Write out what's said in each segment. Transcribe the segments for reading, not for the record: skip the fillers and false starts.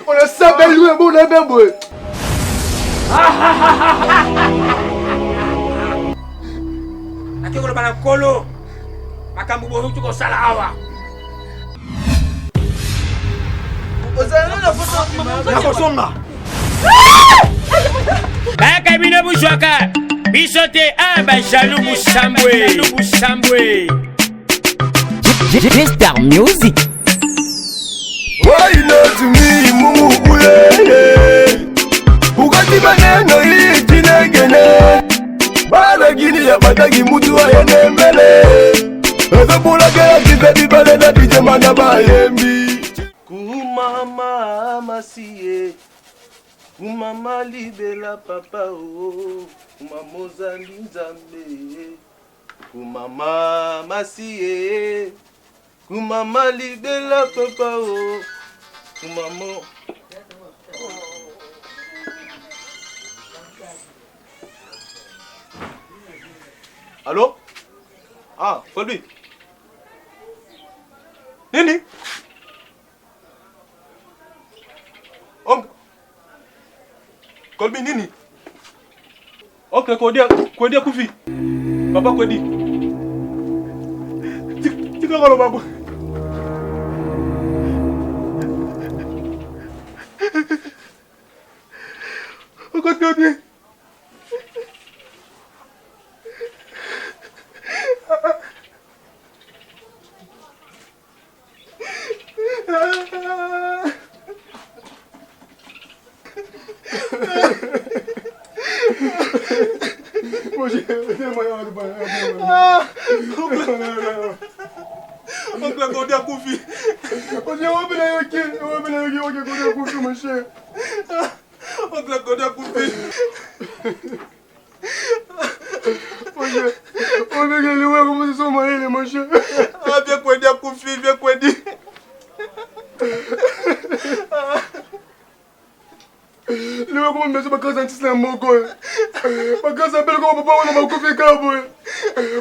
On a ça belle loué, bon, on a bien beau. Akiko bana kolo. Makambu bo hutu ko sala awa. Ozana na foto na kosonga. Baka bino bushwaka. Bisote aba jaloux Bouchambwe. G-Star Music. Why not me, mumu uye? Ugati baneno hii jinegene. Bala gini ya batagi mutu wa yenembele. Eza pula kaya kisa dibale na dijemana bayembi. Kumama masiye. Kumama libela papa o. Kumama zali nzambe. Kumama masiye. Kumama libela papa o. Kumama. Allô? Ah, Colby. Nini? Colby nini? Ok, Kodia kufi. Papa Kodi. Tika kalo babu. Kodi. Oncle Kodia kufi. Oncle Kodia kufi. Comment se sont mariés, mon cher? Ah, bien Kodia kufi, bien Kodia. Le mec comment me met ma case anti-slam moko. Ma case appelle comme papa on a ma coupe cabo.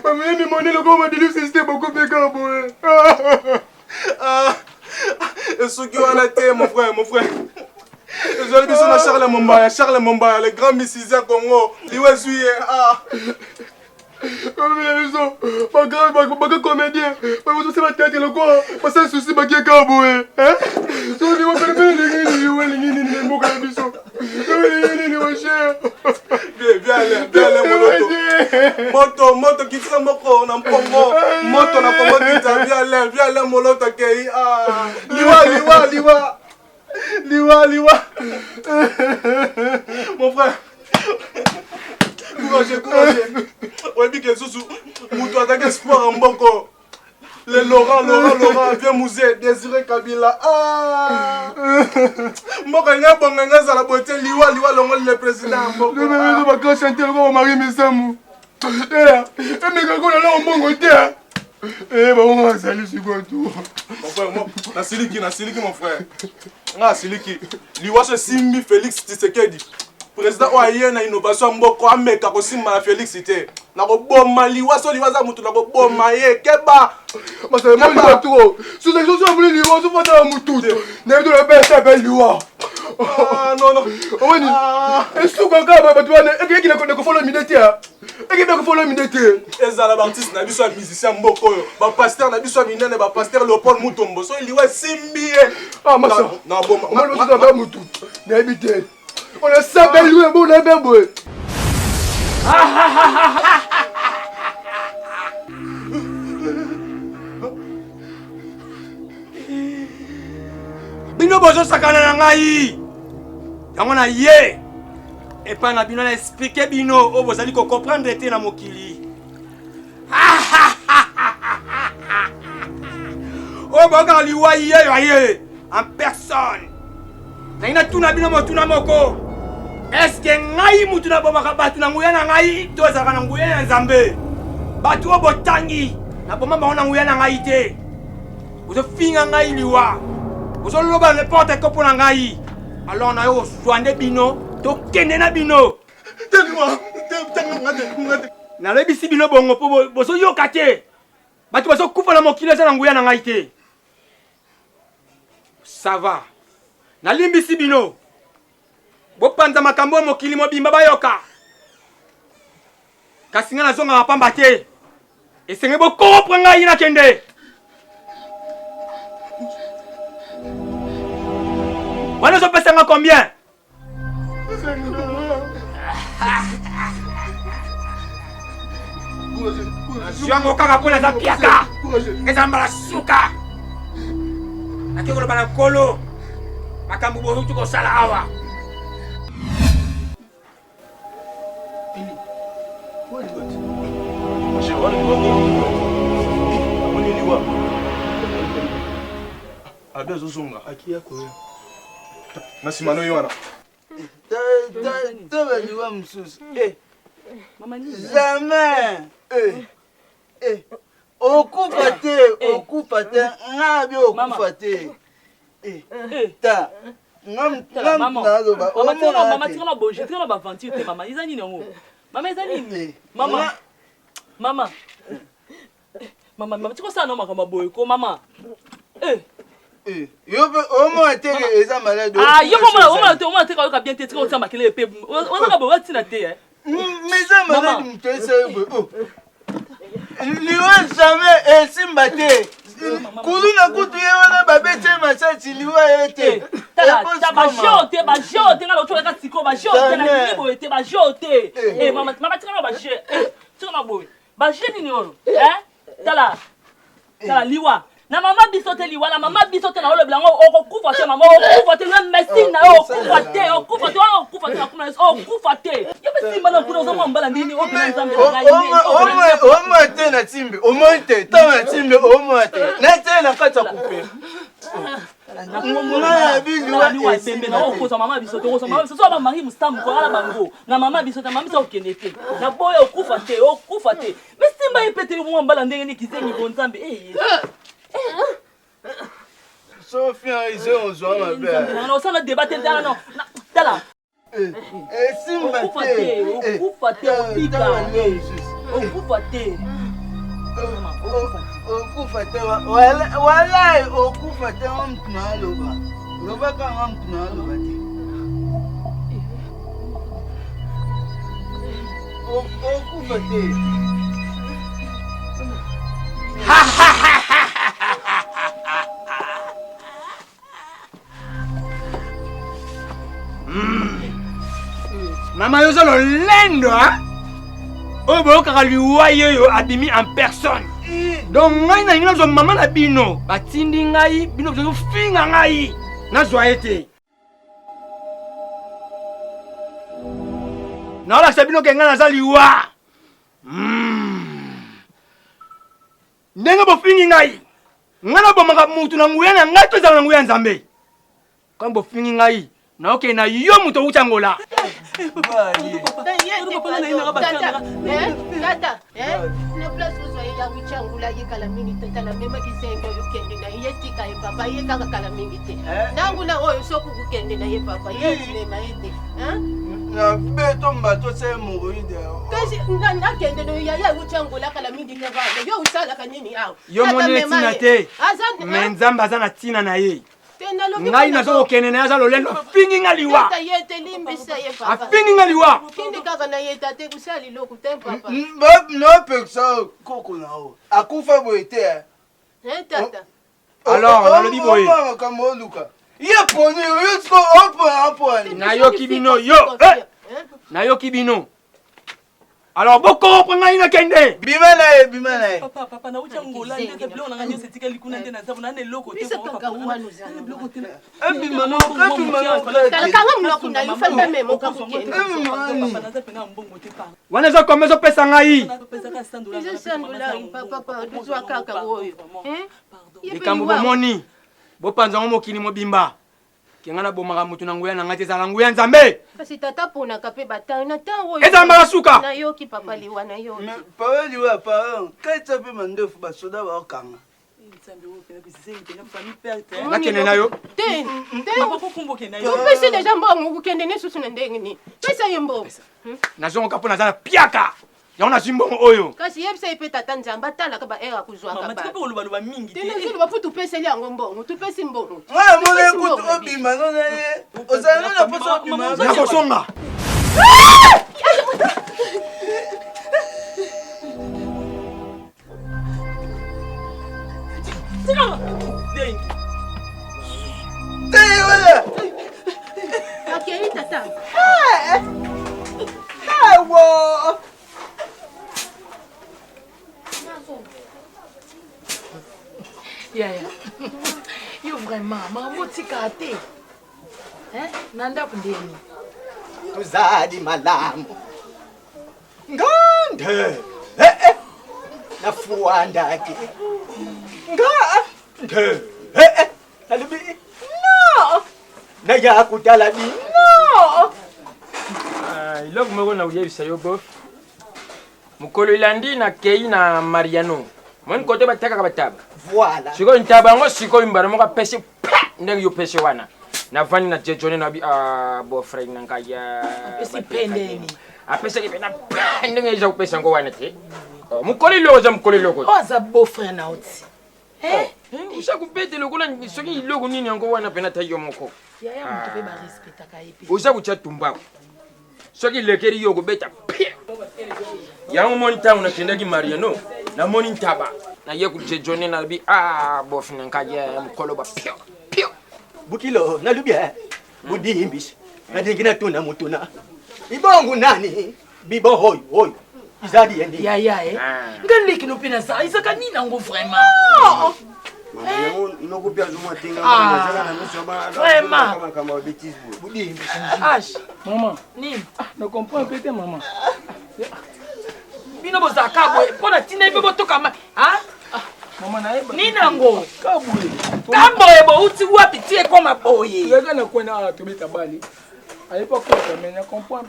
Ma mère me monnaie le comment de système ma coupe cabo. Ah. Et ce qui a la tête mon frère. Les autres sont Charles Mombaya, le grand musicien Congo. Il va suivre ah. Comme les gens, ma grand comédien, ma vous aussi ma tête le quoi, pas ça souci ma qui est cabo hein. So你我可能你莫看比说，你我cher. Viens moto qui sera moko na mpongo, moto na Congo kita viens moloto kei ah. Liwa. Mon frère. Courage. Ouais, bien que sous moutou attaque espoir en boko. Le Laurent, viens musée, Désiré Kabila. Ah! Mboka nga bonga za la beauté liwa longo le président mboko. Le mec va pas chanter comme Marie Mesamu. Mais quand on a là mbongo té. On va saluer sur quoi tout. Mon frère, na siliki mon frère. Ah siliki. Liwa se Simbi Félix Tshisekedi. Président oye na innovation mboko ameka ko simba Félix Tshisekedi. Na ko boma liwa za mutu na ko boma ye keba. Mas c'est moi trop. Sous les choses on voulait liwa so fata mutu. Na do la belle s'appelle liwa. Ah non. On dit. Est-ce que quand ba tu na e ki na ko follow minute ya. E ki na ko follow minute. Ezala artiste na biso musicien mboko yo. Ba pasteur na biso minene ba pasteur Léopold Mutombo. So liwa simbi. Ah masa. Na boma. On le dit ba mutu. Na habité. On a ça belle loué, bon, on a bien beau. Bino bozo sakana na ngai. Yango na ye. Et pas na bino na expliquer bino o bozali ko comprendre te na mokili. O boga liwa ye en personne. Na ina tuna bino motuna moko. Est-ce que ngai mutu na bomaka batu na nguya na ngai to zaka na nguya na Nzambe? Batu o botangi na bomba ba na nguya na ngai te. Ozo finga ngai liwa. Ozo loba n'importe quoi pour ngai. Alors na yo soande bino to kende na bino. Tellement ngate. Na lebisi bino bongo po bozo yoka te. Batu bozo kufa na mokili za na nguya na ngai te. Ça va. Nalimbisi bino. Bopanza makambo mokili mobimba bayoka. Kasi nga nazonga mapamba te. Esenge bokopre ngai na kende. Wana zo pesa nga combien? Yango kaka pona za piaka. Eza mbala suka. Nakiko lo bana kolo. Makambo bo hutu ko sala awa. Mama, tu ça non makambo boy ko mama. Yo au moins te eza malade. Ah, yo mama te ka bien te ko tsamba kele pe. On ka bo tina te hein. Mais eza malade mtese bo. Liwa jamais esimbate. Kuluna kutu ye wana babete masati liwa yete. Ta ba jote ngalo to ka siko ba jote na libo ete ba jote. Mama tina ba je. Tina boy. Ba je ni oro. Tala liwa. Na mama bisote liwa, na mama bisote na ole blanco okufa te mama okufa te na messine na okufa te na kuna okufa te. Yo besimba na kuna uzama mbala ndini o bila nzambe na ngai. O mate na timbe, o monte, ta na timbe o mate. Na te na kata couper. Na ngomona biliwa liwa pembe na okufa mama bisote okufa mama bisote ba mari mustambu ko ala bango. Na mama bisote mama bisote okendete. Na boye okufa te. Besimba ipete mo mbala ndenge ni kisengi bonzambe Sophia ils ont besoin ma belle. Non, ça va débattre non. Tala. Simba okufa te. Wala okufa te mtuna loba. Loba kanga mtuna loba te. Okufa te. Mama yo zolo lendo hein. O bo kaka liwa yo abimi en personne. Donc ngai na ngina zo mama na bino batindi ngai bino zo finga ngai na joyete. Na la sabino ke ngana za liwa. Ndenge bo fingi ngai. Ngana bo maka mutu na nguya na ngai to za na nguya nzambe. Quand bo fingi ngai na oke na yo muto utangola. Tata, ne place où soyez ya wichangula yekala mingi tata la mema kisengo yukende na yetika ye papa yekaka kala mingi te. Nangu na oyo soku kukende na ye papa yene na yete. Na beto mbato se moroide. Kasi ngana kende no ya wichangula kala mingi ke bana. Yo usala kanini awo. Yo moni tina te. Menzamba zana tina na ye. Ngai na zo kene na za lolendo fingi ngaliwa. Tata yete limbisa ye papa. Fingi ngaliwa. Kindi kaka na yeta te kusali loko te papa. No peksa koko na o. Akufa boete. Tata. Alors, on le dit boy. Comme Luka. Ye poni yusko opo. Na yo kibino yo. Na yo kibino. Alors boko pranga ina kende. Bima na e. Papa na ucha ngola ndeke blo na nganyo setika likuna ndena zabu na ne loko te papa. Bima no kanga mnoko na yufalme memo ka kukende. Papa na zapena mbongo te pa. Wana zo komezo pesa ngai. Pesa ka $100. Izo sandula papa duzwa kaka oyo. Likambo bomoni. Bopanza ngo mokili mobimba. Kengana bomaka mutu na nguya na ngati za nguya nzambe. Kasi tata pona kape batana na tango. Eza mbala suka. Na yoki papa liwa na yo. Papa liwa pa. Kaita pe mandefu basoda ba okanga. Nzambe wo pena bisengi tena famille perte. Na kene na yo. Ten. Papa ko kumboke na yo. Tu pesi deja mbongo kukende ne susu na ndenge ni. Pesa yembo. Na zongo kapona za piaka. yango na simbongo oyo kasi yebisa ye mpe tata nzambe atalaka baere akuzwaka Mama, tika pe oloba mingi te. tinozulu bafu tupeseli yango mbongo tupesi mbongo mona kutu obima nona ye ozala na poso obima nakosonga Tika. wala akei tata awo Yaya. Yo vraiment, maman tika te. Nanda kundeni. tuzadi malamu ngande nafuandake ngande nalubi no nayakudala bi no iloko moko na kuyebisa yo bof mokolo elandi na kei na mariano moni kote batekaka bataba voilà sikoyo ntaba yango sikoyo mbala moko apesi ndenge yo pesi wana navandi na jejone na bi bofreng na ngai ya Apesi pendeni. apesaki pena ndenge eza kopesa yango wana te mokolo iloko eza mokolo iloko Oza beau-frère na oti. usa kopete lokola soki iloko nini yango wana pena tai yo moko Yaya mutu pe ba respectaka yepi. uza kutya tumbako soki lekeli yo kobeta yango moni ntango nakendaki mariano namoni ntaba naye kujejone nabi bofina nkaje mokolo ba pio bukilo nalubia budimbisi nadingi natuna mutuna ibongu nani bibo hoyo izadi yendi Yaya Ngale kino pena sa isaka nini nango vraiment. maman Nini? ne comprends pas maman Bino bozaka boye pona tina ibe botoka ma. maman naeba Nini nango? kabule Kamboye bo uti wapi tie kwa maboye. yaka na kwena tobeta bali ayepa kota mais ne comprends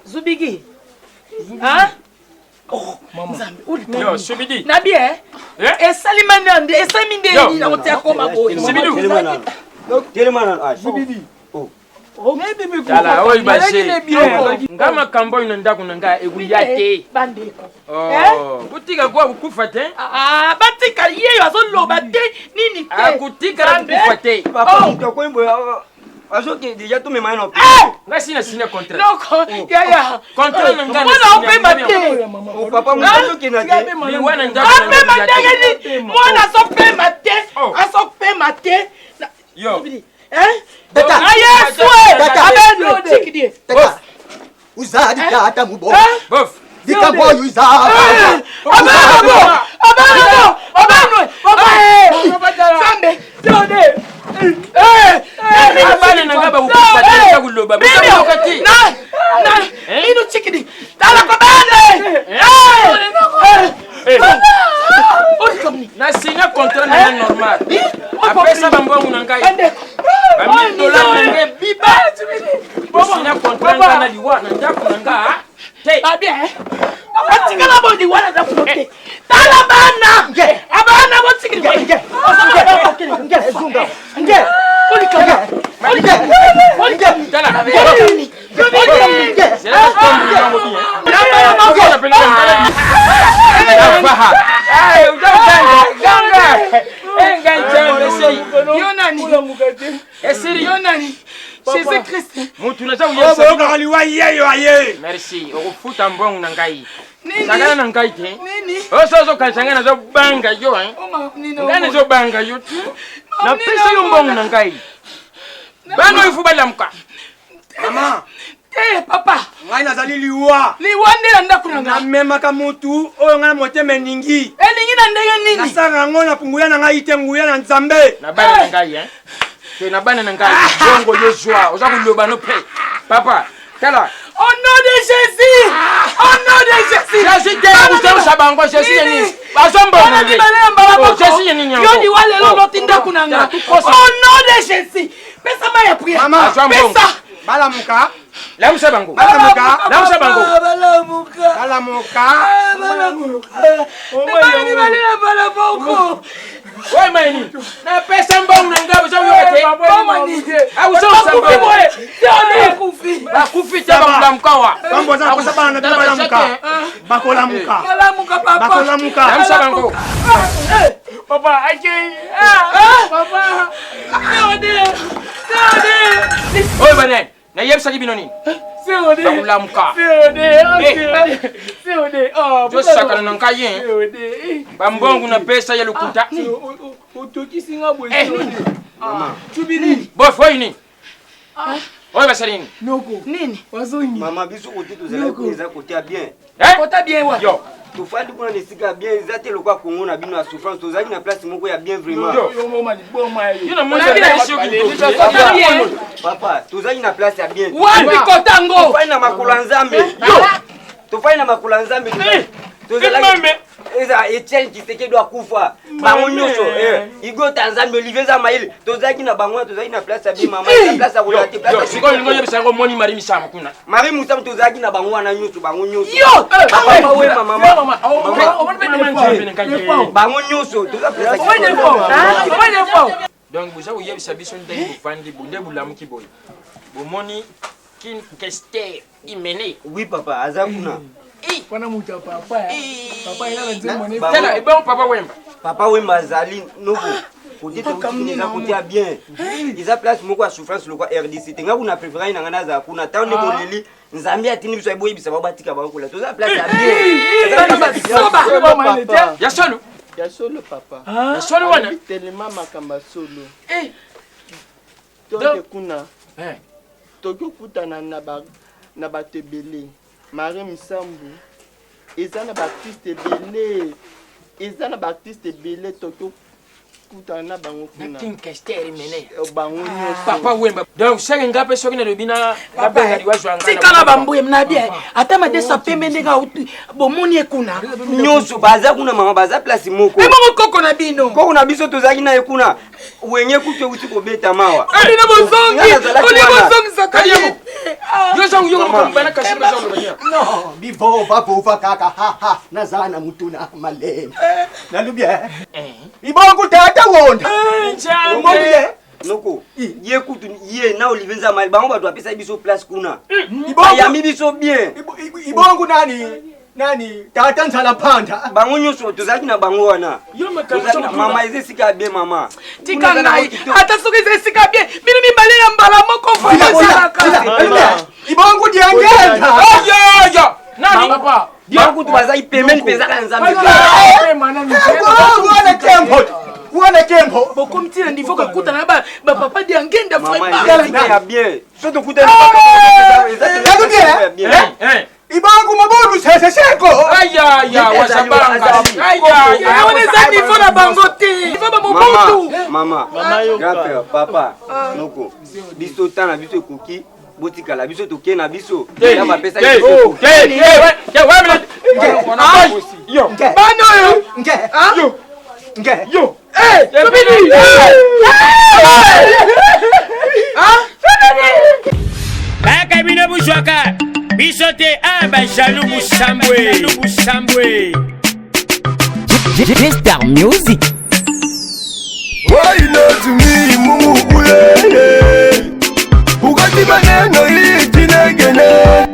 Zubigi. Oh, maman Nzambe, uli yo subidi Nabi esalima nande esami ndeni na kotia kwa maboye. subidi tala oyi bashe nga makambo oyo na ndako na ngai ekuya te Bandeko. kutika kwa kukufa te Batika yeyo azoloba te nini te. akutika kukufa te nga sina sina contrat Noko yaya. contrat na ngai Mwana opema te. liwana ndako na Apema ngai ya te. Mwana asopema te. Asopema te. yo Tata. Ayesu abeno chikidie. tata uzadi tata mubo bof dikaboyo izadi Sambe. abana na ngai bakukufa te nda kuloba buka te Inu chikidi. Tala kwa bande. na signa contrat na ngai normal apesa bambongo na ngai $1000 na ngai biba signa contrat na ngai na liwa na ndako na ngai te Babie. Atikala bondi wana za kunote. Tala bana. Abana bo chikidi. zunga merci okufuta mbongo na ngai sangana na ngai te osozokanisanga nazobanga yo ngai nazobanga yo te napesa yo mbongo na ngai bana oyo fu balamuka mama papa. ngai nazali liwa Liwande na ndako na nga. namemaka mutu oyo ngai na motema eningi Elingi na ndenge nini? nasaka yango na punguya na ngai te nguya na nzambe na bana na ngai te na bana na ngai bongo yo joie oza koloba no pe papa tala Au nom de Jésus! Au nom de Jésus! Jésus te usa bango Jésus yeni bazombono le Jésus yeni nyango Yo ni wale lo lotinda kunanga. Au nom de Jésus! Pesa ma ya prière. mama Pesa! balamuka lamusa bango balamuka lamusa bango balamuka Bani bali na bala boko. oy maini na pesa mbongo na ngabo zo yote Mama ni. au zo sambongo Yo ni kufi. bakufita bakulamukawa bamboza kosa bana na balamuka bakolamuka papa bakolamuka amsa bango papa aje papa oy banen na yebsa kibinoni bakulamuka oh jo sakana nankaye bambongu na pesa ya lukuta utokisinga bwe mama tubini bof oyini oy basarini noko nini wazonyi mama biso kote tozala kuza kote bien kota bien wa yo tofandi kuna nesika bien ezate lokwa kongo na bino ya souffrance tozali na place moko ya bien vraiment yo mama liboma yo na mona bila sio kitu papa tozali na place ya bien wapi kota ngo tofai na makolo nzambe tofai na makolo nzambe tozali eza Etienne Tshisekedi akufa bango nyonso Igo Tanzania Olivier Zamaïl tozali na bango tozali na place ya bien mama na place ya kolate place siko ngo yebisa ngo moni mari misama kuna mari musam tozali na bango wana nyonso bango nyonso yo papa we mama bango nyonso tozali place donc vous avez yebisa biso ndenge bufandi bunde bulamuki boy bomoni kin keste imene oui papa azakuna Pana mucha papa ina nzema ne tala ebe papa wemba azali noko kote toza kote ya bien eza place moko ya souffrance lokwa RDC tenga kuna préféré na ngana za kuna tande boleli nzambe atini biso eboyebisa babatika bakola toza place ya bien ya solo papa ya solo wana telema makamba solo donc kuna tokokutana na batebele Marie Misambu eza na baptiste belé tokyo kutana bango kuna king kester mene bango papa wemba donc senge ngape soki na lobina baba ali wazwanga tikala bambuye mna bien ata madesa pembe ndega bomoni ekuna nyonso baza kuna mama baza place moko emo koko na bino koko na biso tozaki na ekuna wenye kuke uti kobeta mawa ali na bozongi zakali yo zangu yo ko bana kashimba zangu banya no bivo papo kaka ha nazana mutuna maleme nalubia ibongo tata wonda njambe noko ye kutu ye na Olivier Zamaïl bango ba apesa biso place kuna ibongo ya mi biso bien ibongo nani tata nzala panda bango nyonso tozaki na bango wana yo makala mama ezesika bien mama tika ngai ata soki ezesika bien bino mibale ya mbala moko fona ibongo diangenda yo nani papa bango tubaza ipemeni peza ka nzambe wana tempo bokomtila niveau ka kuta na ba papa diangenda vraiment ya bien soto kuta ibangu mabodu seko aya wasabanga aya wana za niveau na bango te niveau ba mobutu mama grand-père papa noko biso tana biso ekoki botikala biso toke na biso ya bapesa biso yo bano yo tobini baka bino bushwaka biso te aba jaloux Busambwe G-Star Music. Why not to me mumu uyeye Ugati maneno hii tinegene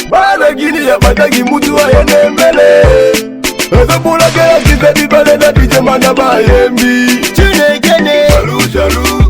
Bala gini ya batagi mutu wa yenembele Eza pula kera kisa dibale na dijemana ba yembi Tinegene Jalu